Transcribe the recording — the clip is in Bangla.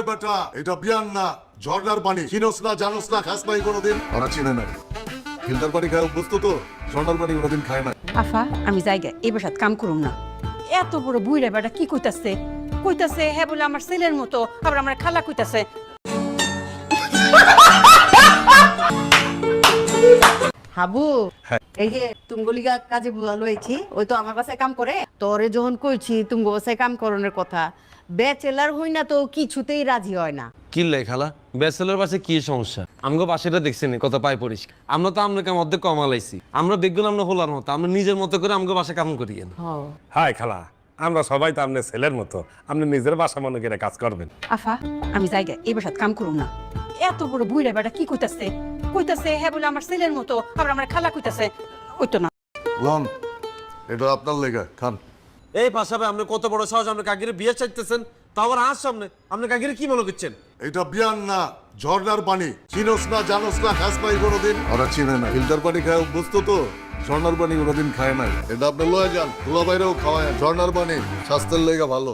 বেটা এটা বিয়ান না ঝর্ণার পানি চিনোস না জানোস না খাস নাই কোনোদিন ওরা চিনে না ফিল্টার পানি খায় অভ্যস্ত তো ঝর্ণার পানি কোনোদিন খায় না আফা আমি জায়গা এই বাসাত কাম করুম না এত বড় বুইড়া বেটা কি কইতাছে কইতাছে হ্যাঁ বলে আমার ছেলের মতো আবার আমার খালা কইতাছে হাবু এই যে তুমগলিগা কাজে বুলালো হয়েছি ওই তো আমার বাসায় কাম করে তোরে যখন কইছি তুমি বাসায় কাম করণের কথা ব্যাচেলার হই না তো কিছুতেই রাজি হয় না কি লে খালা ব্যাচেলর বাসে কি সমস্যা আমগো বাসাটা দেখছেন কত পাই পড়িস আমরা তো আপনাকে মধ্যে কমালাইছি আমরা দেখবেন আমরা হলার মতো আমরা নিজের মতো করে আমগো বাসা কাম করি হাই খালা আমরা সবাই তো আপনার ছেলের মতো আপনি নিজের বাসা মনে করে কাজ করবেন আফা আমি জায়গা এই বাসাত কাম করুম না এত বড় বুইড়া বেটা কি কইতাছে কইতাছে হ্যাঁ বলে আমার ছেলের মতো আবার আমার খালা কইতাছে ওই তো না লন এটা আপনার লেগা খান এই পাশাবে আপনি কত বড় সাহস আপনি কাকিরে বিয়ে চাইতেছেন তা আবার আজ সামনে আপনি কাকিরে কি মনে করছেন এটা বিয়ান না ঝর্ণার পানি চিনোস না জানোস না খাস নাই কোনোদিন ওরা চিনে না ফিল্টার পানি খায় অভ্যস্ত তো ঝর্ণার পানি কোনোদিন খায় না এটা আপনি লয়ে যান দুলা বাইরেও খাওয়ায় ঝর্ণার পানি স্বাস্থ্যের লেগা ভালো